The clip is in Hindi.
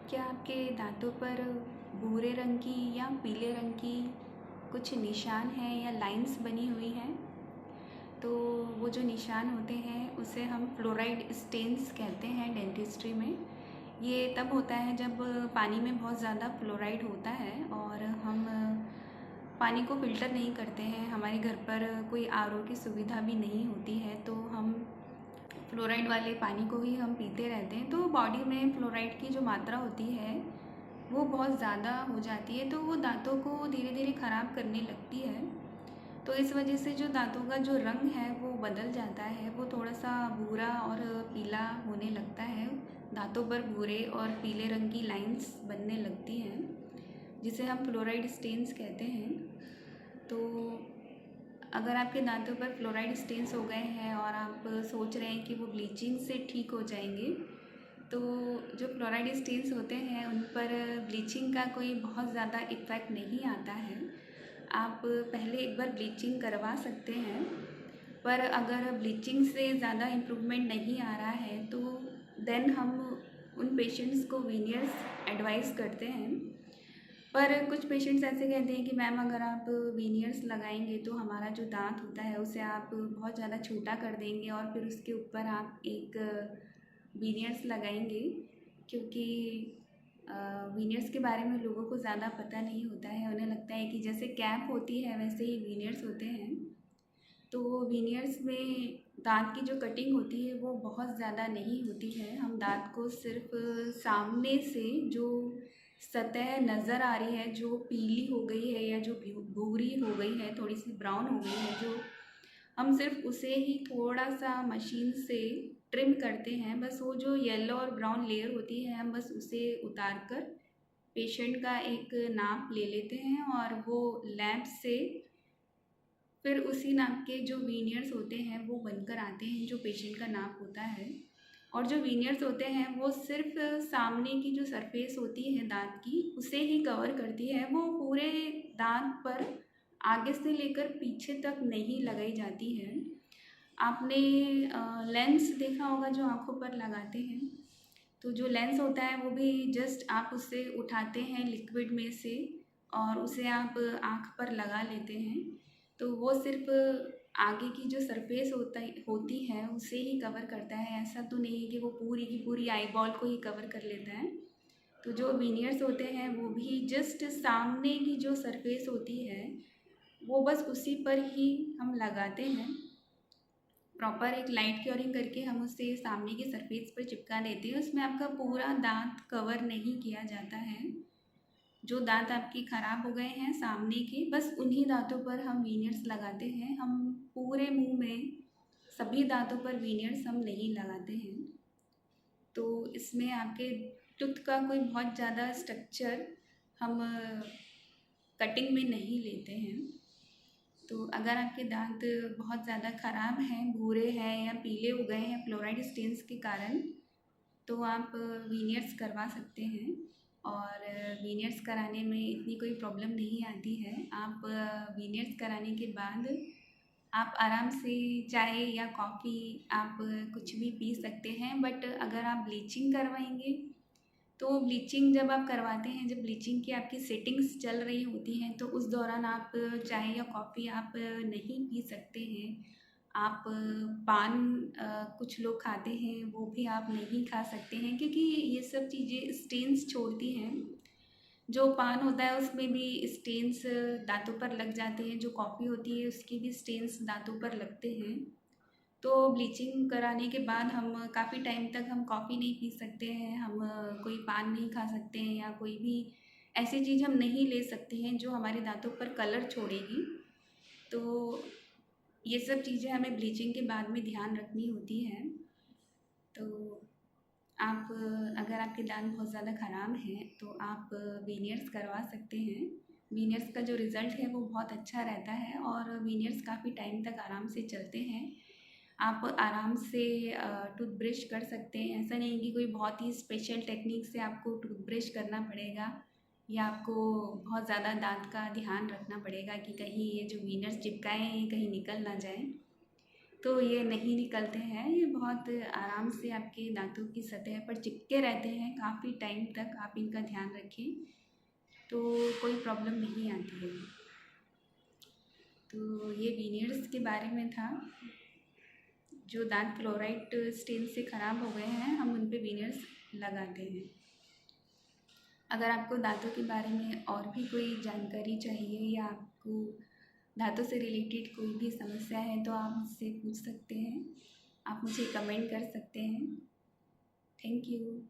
क्या आपके दाँतों पर भूरे रंग की या पीले रंग की कुछ निशान हैं या लाइन्स बनी हुई हैं? तो वो जो निशान होते हैं उसे हम फ्लोराइड स्टेन्स कहते हैं डेंटिस्ट्री में। ये तब होता है जब पानी में बहुत ज़्यादा फ्लोराइड होता है और हम पानी को फ़िल्टर नहीं करते हैं, हमारे घर पर कोई आरओ की सुविधा भी नहीं होती है, तो हम फ्लोराइड वाले पानी को ही हम पीते रहते हैं। तो बॉडी में फ्लोराइड की जो मात्रा होती है वो बहुत ज़्यादा हो जाती है, तो वो दांतों को धीरे धीरे ख़राब करने लगती है। तो इस वजह से जो दांतों का जो रंग है वो बदल जाता है, वो थोड़ा सा भूरा और पीला होने लगता है। दांतों पर भूरे और पीले रंग की लाइंस बनने लगती हैं, जिसे हम फ्लोराइड स्टेन्स कहते हैं। तो अगर आपके दांतों पर फ्लोराइड स्टेन्स हो गए हैं और आप सोच रहे हैं कि वो ब्लीचिंग से ठीक हो जाएंगे, तो जो फ्लोराइड स्टेन्स होते हैं उन पर ब्लीचिंग का कोई बहुत ज़्यादा इफ़ेक्ट नहीं आता है। आप पहले एक बार ब्लीचिंग करवा सकते हैं, पर अगर ब्लीचिंग से ज़्यादा इम्प्रूवमेंट नहीं आ रहा है तो देन हम उन पेशेंट्स को वीनियर्स एडवाइस करते हैं। पर कुछ पेशेंट्स ऐसे कहते हैं कि मैम अगर आप वीनियर्स लगाएंगे तो हमारा जो दांत होता है उसे आप बहुत ज़्यादा छोटा कर देंगे और फिर उसके ऊपर आप एक वीनियर्स लगाएंगे, क्योंकि वीनियर्स के बारे में लोगों को ज़्यादा पता नहीं होता है। उन्हें लगता है कि जैसे कैप होती है वैसे ही वीनियर्स होते हैं। तो वीनियर्स में दांत की जो कटिंग होती है वो बहुत ज़्यादा नहीं होती है। हम दांत को सिर्फ सामने से जो सतह नज़र आ रही है, जो पीली हो गई है या जो भूरी हो गई है, थोड़ी सी ब्राउन हो गई है, जो हम सिर्फ उसे ही थोड़ा सा मशीन से ट्रिम करते हैं। बस वो जो येलो और ब्राउन लेयर होती है हम बस उसे उतार कर पेशेंट का एक नाप ले लेते हैं और वो लैब से फिर उसी नाप के जो वीनियर्स होते हैं वो बनकर आते हैं, जो पेशेंट का नाप होता है। और जो वीनियर्स होते हैं वो सिर्फ सामने की जो सरफेस होती है दांत की उसे ही कवर करती है, वो पूरे दांत पर आगे से लेकर पीछे तक नहीं लगाई जाती है। आपने लेंस देखा होगा जो आँखों पर लगाते हैं, तो जो लेंस होता है वो भी जस्ट आप उससे उठाते हैं लिक्विड में से और उसे आप आँख पर लगा लेते हैं। तो वो सिर्फ आगे की जो सरफेस होती है उसे ही कवर करता है, ऐसा तो नहीं है कि वो पूरी की पूरी आई बॉल को ही कवर कर लेता है। तो जो वीनियर्स होते हैं वो भी जस्ट सामने की जो सरफेस होती है वो बस उसी पर ही हम लगाते हैं। प्रॉपर एक लाइट क्योरिंग करके हम उसे सामने की सरफेस पर चिपका देते हैं। उसमें आपका पूरा दांत कवर नहीं किया जाता है। जो दांत आपके ख़राब हो गए हैं सामने के, बस उन्हीं दांतों पर हम वीनियर्स लगाते हैं। हम पूरे मुंह में सभी दांतों पर वीनियर्स हम नहीं लगाते हैं। तो इसमें आपके टूथ का कोई बहुत ज़्यादा स्ट्रक्चर हम कटिंग में नहीं लेते हैं। तो अगर आपके दांत बहुत ज़्यादा ख़राब हैं, भूरे हैं या पीले हो गए हैं फ्लोराइड स्टेन्स के कारण, तो आप वीनियर्स करवा सकते हैं। और वीनियर्स कराने में इतनी कोई प्रॉब्लम नहीं आती है। आप वीनियर्स कराने के बाद आप आराम से चाय या कॉफ़ी आप कुछ भी पी सकते हैं। बट अगर आप ब्लीचिंग करवाएंगे तो ब्लीचिंग जब आप करवाते हैं, जब ब्लीचिंग की आपकी सेटिंग्स चल रही होती हैं, तो उस दौरान आप चाय या कॉफ़ी आप नहीं पी सकते हैं। आप पान कुछ लोग खाते हैं वो भी आप नहीं खा सकते हैं, क्योंकि ये सब चीज़ें स्टेन्स छोड़ती हैं। जो पान होता है उसमें भी स्टेन्स दांतों पर लग जाते हैं, जो कॉफ़ी होती है उसकी भी स्टेन्स दांतों पर लगते हैं। तो ब्लीचिंग कराने के बाद हम काफ़ी टाइम तक हम कॉफ़ी नहीं पी सकते हैं, हम कोई पान नहीं खा सकते हैं या कोई भी ऐसी चीज़ हम नहीं ले सकते हैं जो हमारे दांतों पर कलर छोड़ेगी। तो ये सब चीज़ें हमें ब्लीचिंग के बाद में ध्यान रखनी होती है। तो आप अगर आपके दांत बहुत ज़्यादा ख़राब हैं तो आप वीनियर्स करवा सकते हैं। वीनियर्स का जो रिज़ल्ट है वो बहुत अच्छा रहता है और वीनियर्स काफ़ी टाइम तक आराम से चलते हैं। आप आराम से टूथब्रश कर सकते हैं। ऐसा नहीं कि कोई बहुत ही स्पेशल टेक्निक से आपको टूथब्रश करना पड़ेगा या आपको बहुत ज़्यादा दांत का ध्यान रखना पड़ेगा कि कहीं ये जो वीनर्स चिपकाए हैं कहीं निकल ना जाए। तो ये नहीं निकलते हैं। ये बहुत आराम से आपके दांतों की सतह पर चिपके रहते हैं काफ़ी टाइम तक। आप इनका ध्यान रखें तो कोई प्रॉब्लम नहीं आती है। तो ये वीनियर्स के बारे में था। जो दांत फ्लोराइड स्टेन से ख़राब हो गए हैं हम उन पे वीनियर्स लगाते हैं। अगर आपको दांतों के बारे में और भी कोई जानकारी चाहिए या आपको दांतों से रिलेटेड कोई भी समस्या है तो आप मुझसे पूछ सकते हैं। आप मुझे कमेंट कर सकते हैं। Thank you.